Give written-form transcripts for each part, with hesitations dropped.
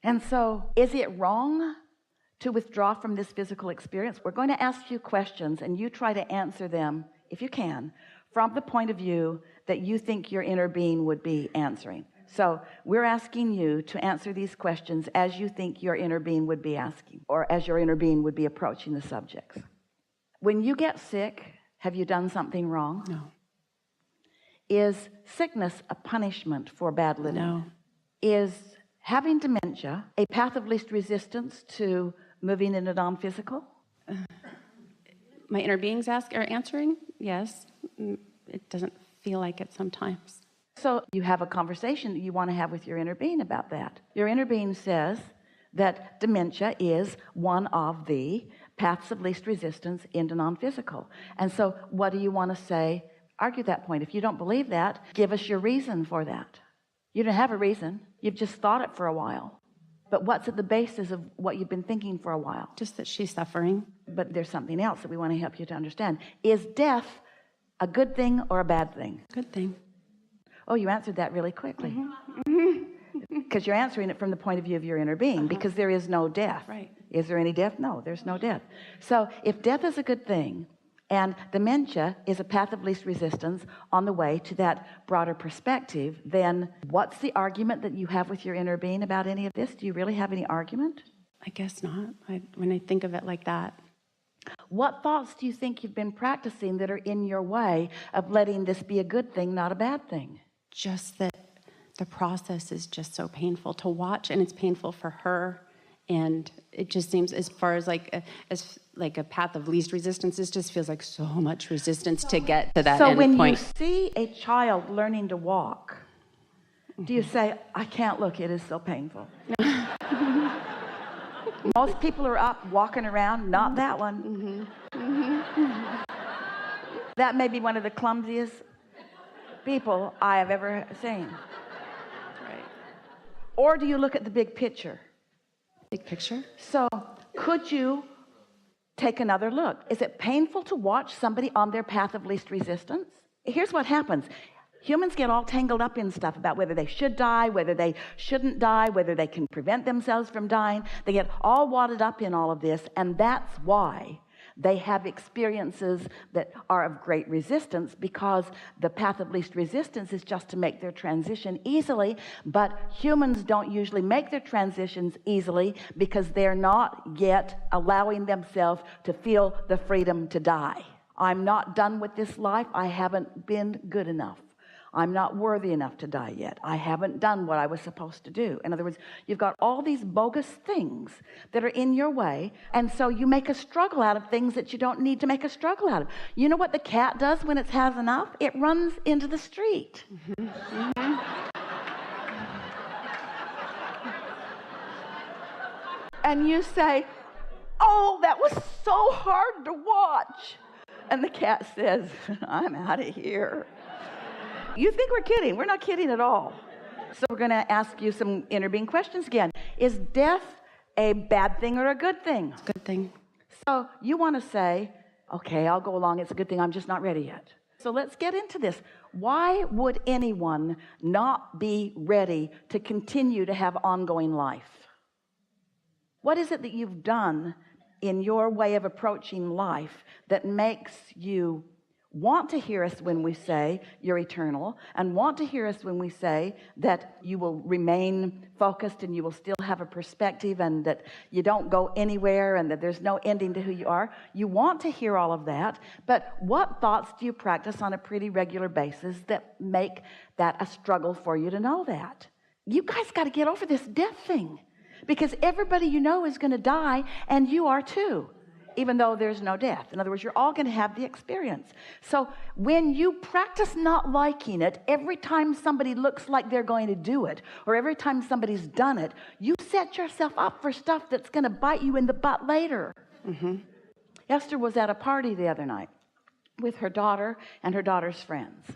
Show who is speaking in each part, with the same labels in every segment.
Speaker 1: And so is it wrong to withdraw from this physical experience? We're going to ask you questions, and you try to answer them, if you can, from the point of view that you think your inner being would be answering. So we're asking you to answer these questions as you think your inner being would be asking, or as your inner being would be approaching the subjects. When you get sick, have you done something wrong?
Speaker 2: No.
Speaker 1: Is sickness a punishment for bad living?
Speaker 2: No.
Speaker 1: Is having dementia a path of least resistance to moving into non-physical?
Speaker 2: My inner beings are answering? Yes. It doesn't feel like it sometimes.
Speaker 1: So you have a conversation that you want to have with your inner being about that. Your inner being says that dementia is one of the paths of least resistance into non-physical. And so what do you want to say? Argue that point. If you don't believe that, give us your reason for that. You don't have a reason. You've just thought it for a while. But what's at the basis of what you've been thinking for a while?
Speaker 2: Just that she's suffering.
Speaker 1: But there's something else that we want to help you to understand. Is death a good thing or a bad thing?
Speaker 2: Good thing.
Speaker 1: Oh, you answered that really quickly. Because you're answering it from the point of view of your inner being, because there is no death.
Speaker 2: Right.
Speaker 1: Is there any death? No, there's no death. So if death is a good thing and dementia is a path of least resistance on the way to that broader perspective, then what's the argument that you have with your inner being about any of this? Do you really have any argument?
Speaker 2: I guess not. When I think of it like that.
Speaker 1: What thoughts do you think you've been practicing that are in your way of letting this be a good thing, not a bad thing?
Speaker 2: Just that the process is just so painful to watch, and it's painful for her. And it just seems, as far as like a path of least resistance, it just feels like so much resistance to get to that end point. So when
Speaker 1: you see a child learning to walk, do you say, I can't look, it is so painful? Most people are up walking around, not that one. That may be one of the clumsiest people I have ever seen.
Speaker 2: Right.
Speaker 1: Or do you look at the big picture?
Speaker 2: Big picture?
Speaker 1: So could you take another look? Is it painful to watch somebody on their path of least resistance? Here's what happens. Humans get all tangled up in stuff about whether they should die, whether they shouldn't die, whether they can prevent themselves from dying. They get all wadded up in all of this, and that's why they have experiences that are of great resistance, because the path of least resistance is just to make their transition easily. But humans don't usually make their transitions easily because they're not yet allowing themselves to feel the freedom to die. I'm not done with this life. I haven't been good enough. I'm not worthy enough to die yet. I haven't done what I was supposed to do. In other words, you've got all these bogus things that are in your way, and so you make a struggle out of things that you don't need to make a struggle out of. You know what the cat does when it has enough? It runs into the street. And you say, oh, that was so hard to watch. And the cat says, I'm out of here. You think we're kidding. We're not kidding at all. So we're going to ask you some inner being questions again. Is death a bad thing or a good thing?
Speaker 2: It's a good thing.
Speaker 1: So you want to say, okay, I'll go along. It's a good thing. I'm just not ready yet. So let's get into this. Why would anyone not be ready to continue to have ongoing life? What is it that you've done in your way of approaching life that makes you want to hear us when we say you're eternal, and want to hear us when we say that you will remain focused and you will still have a perspective and that you don't go anywhere and that there's no ending to who you are? You want to hear all of that, but what thoughts do you practice on a pretty regular basis that make that a struggle for you to know that? You guys got to get over this death thing, because everybody you know is going to die, and you are too, even though there's no death. In other words, you're all going to have the experience. So when you practice not liking it, every time somebody looks like they're going to do it, or every time somebody's done it, you set yourself up for stuff that's going to bite you in the butt later. Esther was at a party the other night with her daughter and her daughter's friends.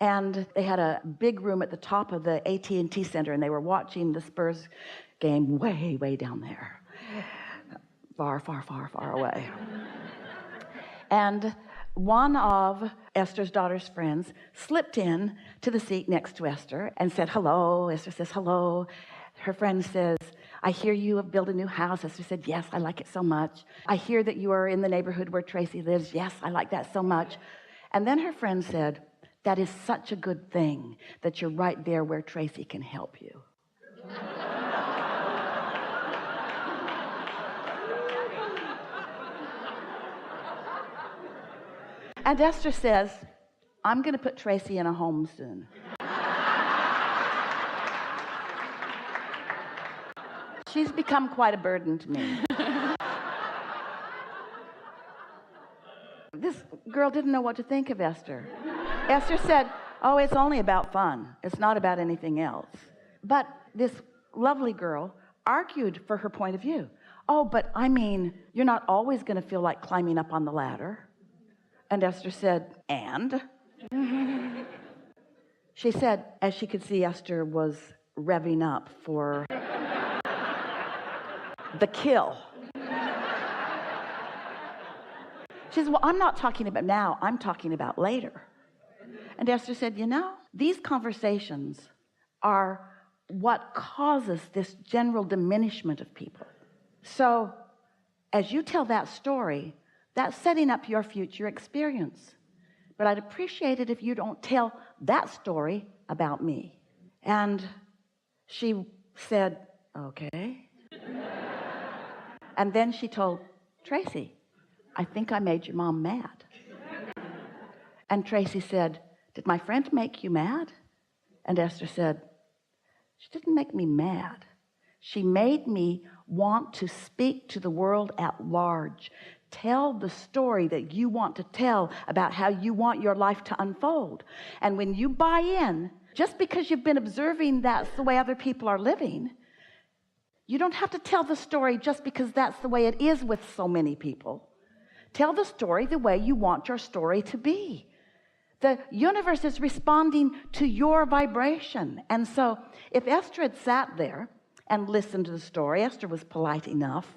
Speaker 1: And they had a big room at the top of the AT&T Center, and they were watching the Spurs game way, way down there. Far, far, far, far away. And one of Esther's daughter's friends slipped in to the seat next to Esther and said hello. Esther says hello. Her friend says, I hear you have built a new house. Esther said, yes, I like it so much. I hear that you are in the neighborhood where Tracy lives. Yes, I like that so much. And then her friend said, that is such a good thing that you're right there where Tracy can help you. And Esther says, I'm going to put Tracy in a home soon. She's become quite a burden to me. This girl didn't know what to think of Esther. Esther said, oh, it's only about fun. It's not about anything else. But this lovely girl argued for her point of view. Oh, but I mean, you're not always going to feel like climbing up on the ladder. And Esther said, and? She said, as she could see, Esther was revving up for the kill. She says, well, I'm not talking about now. I'm talking about later. And Esther said, you know, these conversations are what causes this general diminishment of people. So as you tell that story, that's setting up your future experience. But I'd appreciate it if you don't tell that story about me. And she said, okay. And then she told Tracy, I think I made your mom mad. And Tracy said, did my friend make you mad? And Esther said, she didn't make me mad. She made me want to speak to the world at large. Tell the story that you want to tell about how you want your life to unfold. And when you buy in, just because you've been observing that's the way other people are living, you don't have to tell the story just because that's the way it is with so many people. Tell the story the way you want your story to be. The universe is responding to your vibration. And so if Esther had sat there and listened to the story, Esther was polite enough.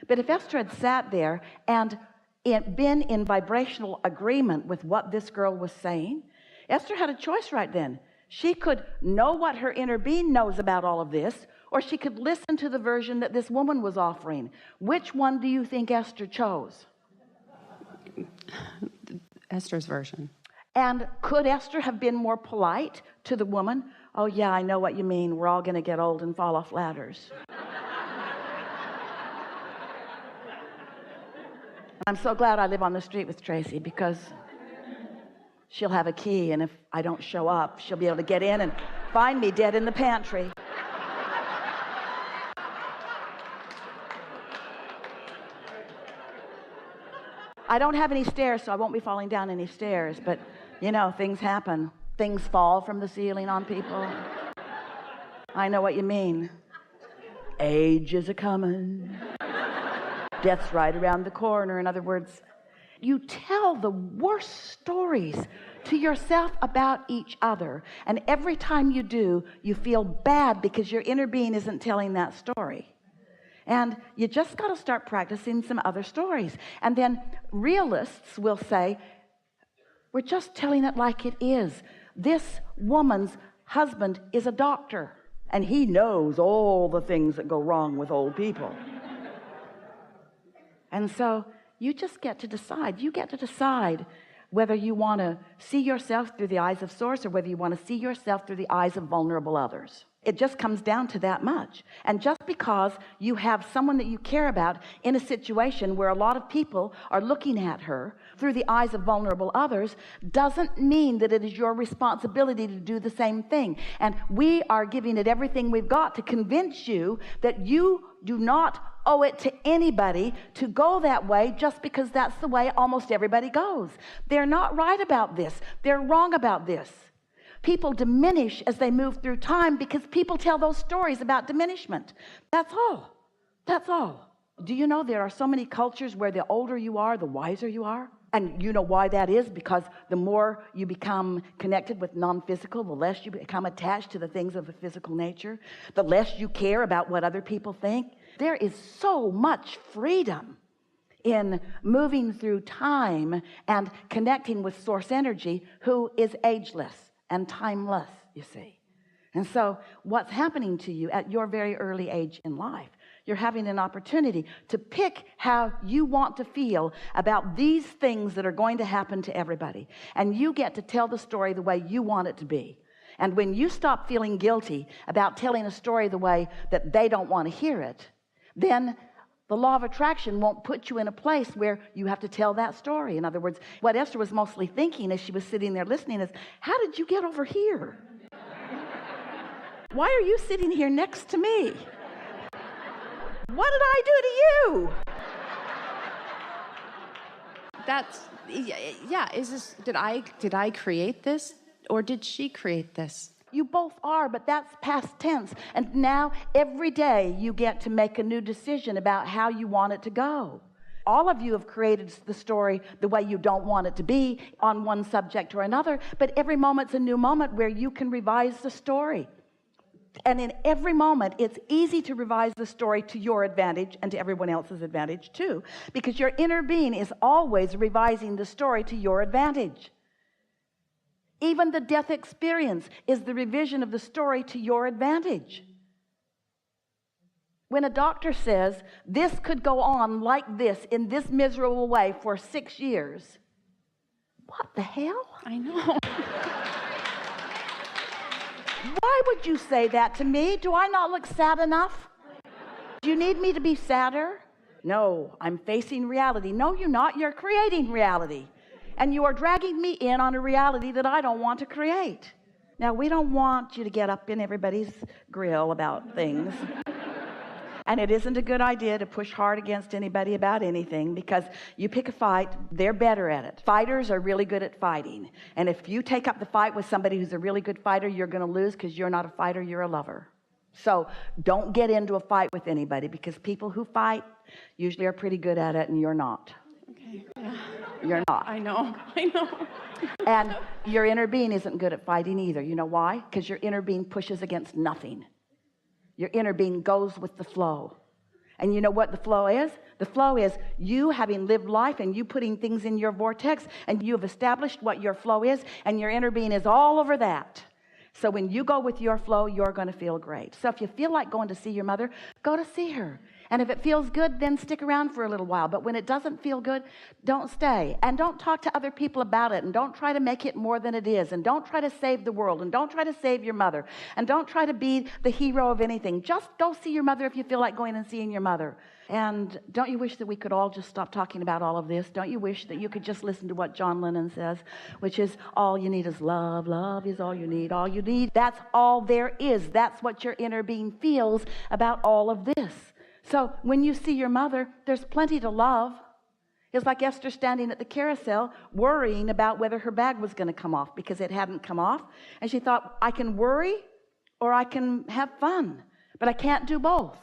Speaker 1: But if Esther had sat there and been in vibrational agreement with what this girl was saying, Esther had a choice right then. She could know what her inner being knows about all of this, or she could listen to the version that this woman was offering. Which one do you think Esther chose?
Speaker 2: Esther's version.
Speaker 1: And could Esther have been more polite to the woman? Oh, yeah, I know what you mean. We're all going to get old and fall off ladders. I'm so glad I live on the street with Tracy, because she'll have a key, and if I don't show up, she'll be able to get in and find me dead in the pantry. I don't have any stairs, so I won't be falling down any stairs, but you know, things happen. Things fall from the ceiling on people. I know what you mean. Age is a-coming. Death's right around the corner. In other words, you tell the worst stories to yourself about each other, and every time you do, you feel bad because your inner being isn't telling that story. And you just got to start practicing some other stories. And then realists will say, we're just telling it like it is. This woman's husband is a doctor, and he knows all the things that go wrong with old people. And so you just get to decide. You get to decide whether you want to see yourself through the eyes of Source or whether you want to see yourself through the eyes of vulnerable others. It just comes down to that much. And just because you have someone that you care about in a situation where a lot of people are looking at her through the eyes of vulnerable others doesn't mean that it is your responsibility to do the same thing. And we are giving it everything we've got to convince you that you do not owe it to anybody to go that way just because that's the way almost everybody goes. They're not right about this. They're wrong about this. People diminish as they move through time because people tell those stories about diminishment. That's all. That's all. Do you know there are so many cultures where the older you are, the wiser you are? And you know why that is? Because the more you become connected with non-physical, the less you become attached to the things of the physical nature, the less you care about what other people think. There is so much freedom in moving through time and connecting with source energy, who is ageless and timeless, you see. And so what's happening to you at your very early age in life, you're having an opportunity to pick how you want to feel about these things that are going to happen to everybody. And you get to tell the story the way you want it to be. And when you stop feeling guilty about telling a story the way that they don't want to hear it, then the law of attraction won't put you in a place where you have to tell that story. In other words, what Esther was mostly thinking as she was sitting there listening is, how did you get over here? Why are you sitting here next to me? What did I do to you?
Speaker 2: That's, yeah, is this, did I create this, or did she create this?
Speaker 1: You both are, but that's past tense. And now every day you get to make a new decision about how you want it to go. All of you have created the story the way you don't want it to be on one subject or another, but every moment's a new moment where you can revise the story. And in every moment, it's easy to revise the story to your advantage and to everyone else's advantage too, because your inner being is always revising the story to your advantage. Even the death experience is the revision of the story to your advantage. When a doctor says, this could go on like this in this miserable way for 6 years, what the hell?
Speaker 2: I know.
Speaker 1: Why would you say that to me? Do I not look sad enough? Do you need me to be sadder? No, I'm facing reality. No, you're not. You're creating reality. And you are dragging me in on a reality that I don't want to create. Now, we don't want you to get up in everybody's grill about things. And it isn't a good idea to push hard against anybody about anything, because you pick a fight, they're better at it. Fighters are really good at fighting. And if you take up the fight with somebody who's a really good fighter, you're going to lose, because you're not a fighter, you're a lover. So don't get into a fight with anybody, because people who fight usually are pretty good at it, and you're not.
Speaker 2: Okay. Yeah.
Speaker 1: You're not.
Speaker 2: I know.
Speaker 1: And your inner being isn't good at fighting either. You know why? Because your inner being pushes against nothing. Your inner being goes with the flow. And you know what the flow is? The flow is you having lived life and you putting things in your vortex, and you have established what your flow is, and your inner being is all over that. So when you go with your flow, you're going to feel great. So if you feel like going to see your mother, go to see her. And if it feels good, then stick around for a little while. But when it doesn't feel good, don't stay. And don't talk to other people about it. And don't try to make it more than it is. And don't try to save the world. And don't try to save your mother. And don't try to be the hero of anything. Just go see your mother if you feel like going and seeing your mother. And don't you wish that we could all just stop talking about all of this? Don't you wish that you could just listen to what John Lennon says, which is, all you need is love. Love is all you need. All you need. That's all there is. That's what your inner being feels about all of this. So when you see your mother, there's plenty to love. It's like Esther standing at the carousel worrying about whether her bag was going to come off, because it hadn't come off. And she thought, I can worry or I can have fun, but I can't do both.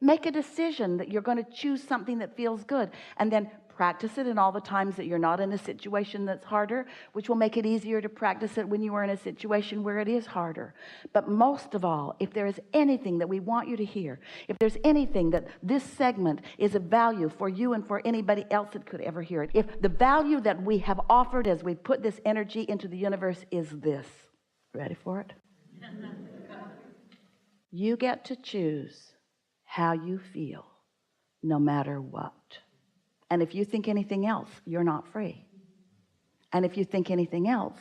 Speaker 1: Make a decision that you're going to choose something that feels good, and then practice it in all the times that you're not in a situation that's harder, which will make it easier to practice it when you are in a situation where it is harder. But most of all, if there is anything that we want you to hear, if there's anything that this segment is of value for you and for anybody else that could ever hear it, if the value that we have offered as we put this energy into the universe is this. Ready for it? You get to choose how you feel, no matter what. And if you think anything else, you're not free. And if you think anything else,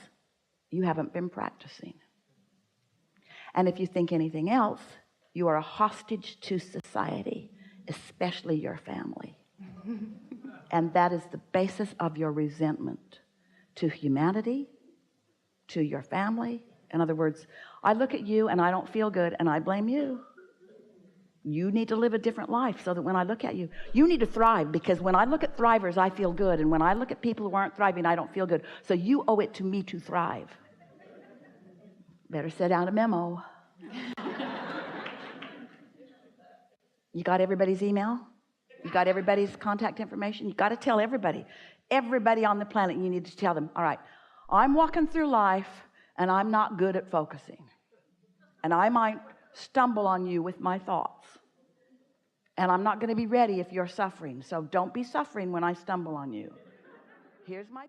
Speaker 1: you haven't been practicing. And if you think anything else, you are a hostage to society, especially your family. And that is the basis of your resentment to humanity, to your family. In other words, I look at you and I don't feel good and I blame you. You need to live a different life so that when I look at you, you need to thrive, because when I look at thrivers, I feel good. And when I look at people who aren't thriving, I don't feel good. So you owe it to me to thrive. Better send out a memo. You got everybody's email? You got everybody's contact information? You got to tell everybody. Everybody on the planet, you need to tell them, all right, I'm walking through life and I'm not good at focusing. And I might stumble on you with my thoughts. And I'm not going to be ready if you're suffering. So don't be suffering when I stumble on you. Here's my